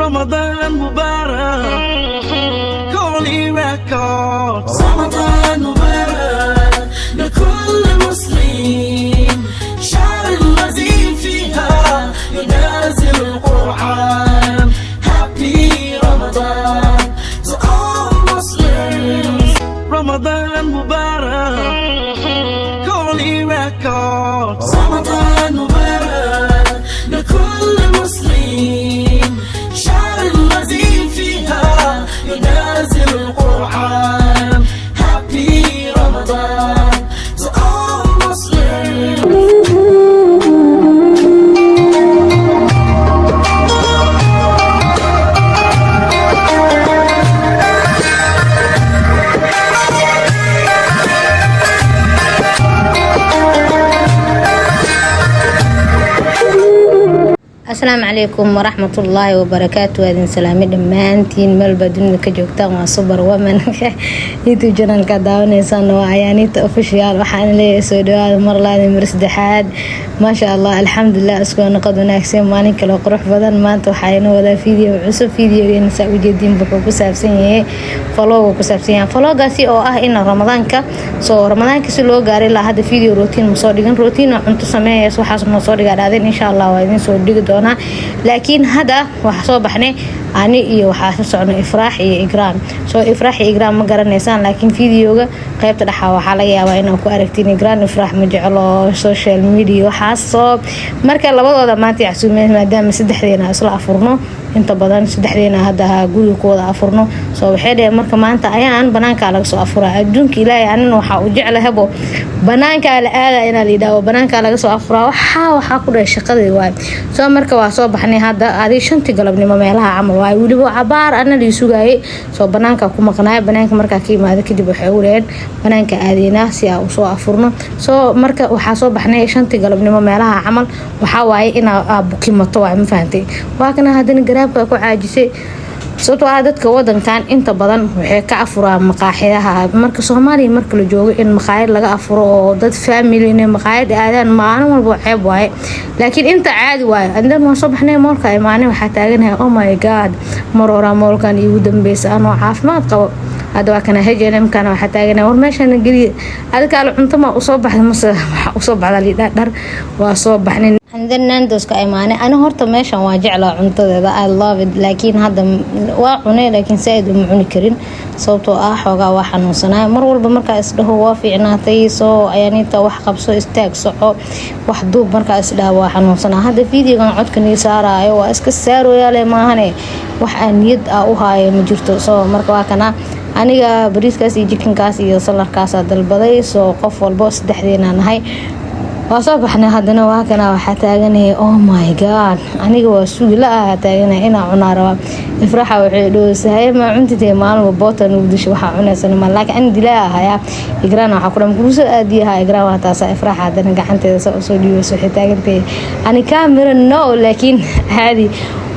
رمضان مبارك كوني ريكورد رمضان مبارك لكل مسلم شهر الذي فيها ينزل القرآن Happy Ramadan to all Muslims رمضان مبارك كوني ريكورد رمضان مبارك لكل مسلم شهر الذي فيها ينزل القرآن Happy Ramadan to all Muslims السلام عليكم ورحمة الله وبركاته. هذين سلامي دمانتين ملبا دنيا كجوكتان وصبر ومن يتو جنان كداون إنسان وعياني تأفشيال وحان لي سودوال مرلاني مرسدحاد ما شاء الله الحمد لله أسكون قد وناكسين ماني كلا قروح بدن ما انتو حاينو وذا فيديو عصب فيديو ينسا وجدين بحو كسابسين فلوغو كسابسين فلوغاسي او إن رمضان كا رمضان كسي لو غاري لا هذا فيديو روتين مصوريين روتين عنتو سميه يسو حاسم مصوري قادين إن شاء الله وإذن سوديق دونا laakiin hada waxa soo baxnay ani iyo waxa socno ifraax iyo igraam ifraax iyo igraam ma garanaysan laakiin fiidiyoga qaybta dhaxa waxa laga yaabaa inaan ku aragtiin igraam ifraax ma jeclo social media waxa soo marka labadooda maanta casuumeen maadaama saddexdeena isla afurno inta badan saddexdeena hada guriga ku wada afurno waxay dhaheen marka maanta ayaan banaanka laga soo afuraa adduunka ilaahay anina waxa uu jeclahabo banaanka la aada ina liidaawo banaanka laga soo afuraa waxa ku dhahay shaqadii waay marka waa soo baxnay hada aadi shantii galabnimo meelaha camal waay waliba cabaar ana la sugayay banaanka ku maqnaay banaanka marka ka imaado kadib waxay u reeyeen banaanka aadina si aan u soo afurno marka waxa soo baxnay shantii galabnimo meelaha camal waxa waay ina bukimato waay ma fahamtay waa kana hadana garaabka ku caajisay sababtoo ah dadka wadankan inta badan waxay ka afuraan maqaaxidaha marka Soomaaliya marka la joogo in maqaayad laga afuro oo dad family inay maqaayad aadaan maalin walba ceeb waay laakiin inta caadi waay andan ma soo baxnay moolka imaanay waxa taaganahay oh my god marora moolkan igu dambeysay anoo caafimaad qabo hada waa kana H&M kana waxa taaganahay war meeshan galiye adka la cunto ma u soo baxday waxa u soo baxday dhar waa soo baxnay عندنا ناندوس كأيمانة أنا هرت ماشان واجع له عنطة I love it لكن هذا واقعنا لكن سيد معوني كرين صوته حوجا واحد نصنا مرول بمركز ده هو في عناتي يعني توح قبصو استاج صعو وحدوب مركز ده واحد نصنا هذا فيديو كان عد كني سارة أيوة اسك السعر ويا لي ما هني وحن يد أو هاي مجرته مركوا كنا أنا بريس كاسي جيكن كاسي صلر كاسة البضي قف والبوس دحدينا نهاي وصبحنا هادنا واكنا waxa taaganay oh my god aniga waa suuq la taaganay ina cunaaro ifraaxa waxay dhoosahay ma cuntitay maalmo bootan u disho waxa cunaysan ma laakiin dilaa haya igraan waxa ku dhamkuuso aadiyaha igraan waa taas ifraaxa hadana gacanteeda soo dhiibayso waxay taagantay ani camera no laakiin haadi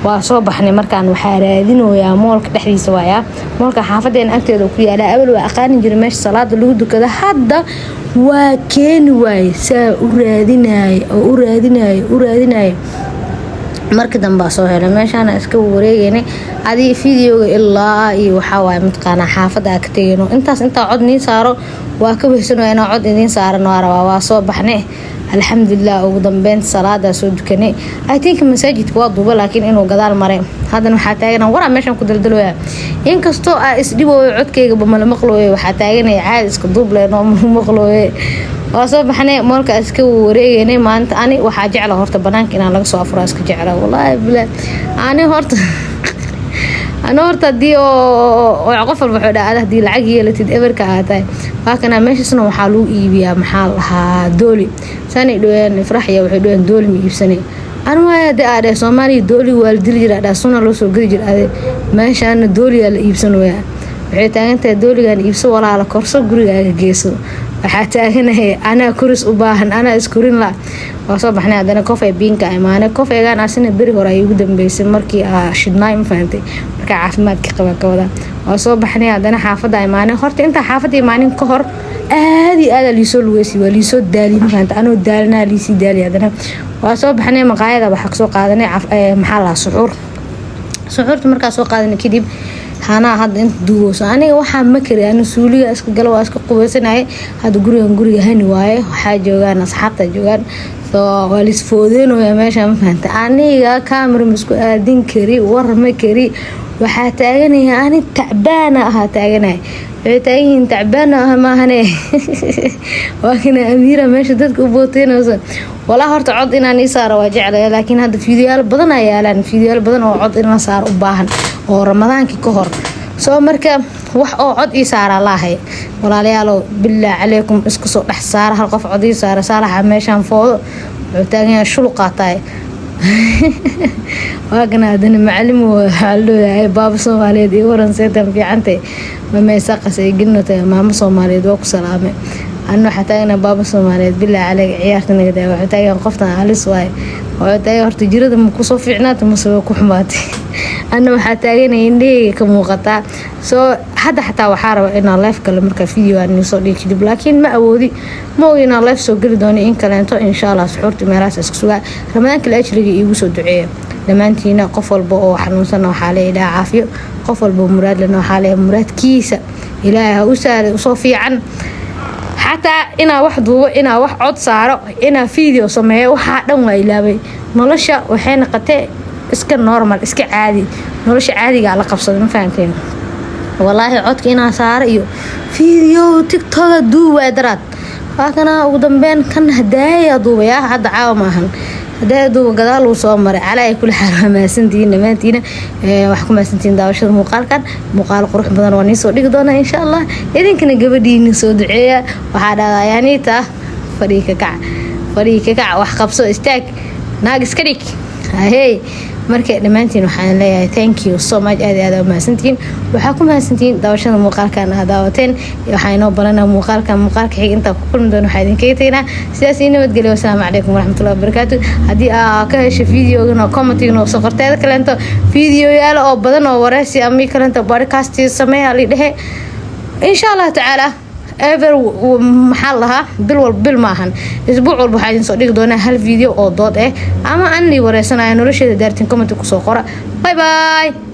waa soo baxnay markaan waxa raadinooyaa moolka dhexdiisa waaya moolka xaafadeena agteeda ku yaala awal waa aqaan jiray meesha salaada lagu dukado hadda waa keen waay saa u raadinay marka dambe soo helay meeshaan iska wareegaynay adii fiidiyoga ilaa iyo waxa waay midqaana xaafada ka teeyno inta cod nii saaro waa ka wehsanaa inaa cod idin saarano waa soo baxnay alxamdulillah ugu dambeyn salaada soo dukanay I think masaajidku waa duuba laakiin inuu gadaal maray hadana waxa taagan wara meeshan ku daldalooya inkastoo isdhibo codkayga bama maqlooyo waxa taaganay caad iska duub leeno maqlooyo waa soo baxnay moolka iska wareegaynay maanta ani waxa jecla horta banaanka inaan laga soo afuro iska jecla wallahi bilaa ani horta dii oo qof walba wuxuu dhahaa hadii lacag yeelatid eberka aatay waakana meeshasna waxa lagu iibiyaa maxaa lahaa dooli sani dhawaan ifraaxiya waxay dhawaan dooli ma iibsanay أنا ما أدري أنا سومالي دولي والدليل جرا سونا لو سو جرا هذا ماشي أنا دولي اللي يبسنوا يعني حتى أنت دولي كان يبسوا ولا على كورسو جرا جيسو حتى هنا هي أنا كورس أباهن أنا أسكورين لا وصبح إحنا عندنا كوفي بينك أنا كوفي كان عشان بري هو رايقدم بيسمركي شدناي مفهمتي مركا عافمات كذا وصبح إحنا عندنا حافظ إيماني خرت أنت حافظ إيماني كهر هذه اللي يسول ويسي واللي يسول دالي مفهمت أنا ودالنا اللي يسي دالي عندنا وصبح إحنا مقاعدة بحق سوق عندنا محل سحور suxuurta markaa soo qaadana kadib hanaa hadda inta duugooso aniga waxaa ma kari ana suuliga iska galo waa iska qubaysanaya hadda guriga hani waaye waxaa joogaan asxaabta joogaan soo waa lisfoodeenooya meesha ma fahanta aniga kaamira masku aadin kari war ma kari waxaa taaganaya ani tacbaana ahaa taaganaya waxay taaganyihiin tacbaana ah maahane waa kana amiira meesha dadka u booteynayso walaa horta cod inaan ii saaro waa jeclaya laakiin hadda fiidiyoyaal badan ayaa yaalaan fiidiyoyaal badan oo cod in la saaro u baahan oo ramadaankii ka hor soo marka wax oo cod ii saaraa laahay walaalayaalow bilaa calaykum isku soo dhex saara hal qof cod ii saara saalaxa meeshaan foodo wuxuu taagan yahay shul qaataay waagana hadana macallim waxaa looyahay baaba soomaaliyeed iyo waran seetan fiicantay mameysaqas ay gelinota maamo soomaaliyeed waa ku salaamay anna waxaa taagana baaba soomaaliyeed bilaa calayga ciyaarta nagadaa waxaa taagan qoftan halis waaye waxaa taagan horta jirada ma kusoo fiicnaata mase waa ku xumaatay anna waxaa taaganaya indhaheyga ka muuqataa soo hadda xataa waxaa raba inaan life galo markaa video aan soo dhigi kadib laakiin ma awoodi ma ogi inaan life soo geli doono in kaleento insha allah suxuurta meelahaas iska sugaa ramadaanka la ajriga iigu soo duceeya dhammaantiina qof walba oo xanuunsan waxaa le ilaaha caafiyo qof walba muraad lena waxaa le muraadkiisa ilaahay ha u saaray usoo fiican xataa inaa wax duubo inaa wax cod saaro inaa video sameeyo waxaa dhan waa ilaabay nolosha waxay noqotay iska normal iska caadi nolosha caadiga la qabsado ma fahanteen wallaahi codka inaa saaro iyo video tiktok duuba daraad waa kana ugu dambeyn kan hadaaya duubaya hadda caawa maahan hadaaya duuba gadaal uu soo maray calaa kul xaal maasantiin dhammaantiina wax ku maasantiin daawashada muuqaalkan muuqaal qurux badan oo soo dhigi doona insha allah idinkana gabadhiina soo duceeya waxaa dhahdaa yaaniita fadhiga kac wax qabso istaag naag iska dhig hey marka dhammaantiin waxaan leeyahay thank you so much aad u mahadsantiin waxaa ku mahadsantiin daawashada muuqaalkan aad daawateen waxaa inoo balanaa muuqaalka xig intaa ku kulmi doono waxaa idinkaga tegnaa sidaas ii nabadgelyo wasalaamu calaykum waraxmatullahi wabarakaatu haddii aa ka hesho videogan oo commentigan oo soqorteeda kaleento videoyaal oo badan oo wareysi ama kaleento podcast sameeya li dhehe insha allah tacaala ever maxaa lahaa bil maahan isbuuc walba waxaa idin soo dhigi doonaa hal video oo dood ama aan lii wareysanayo nolosheeda daartin comment kusoo qora bye bye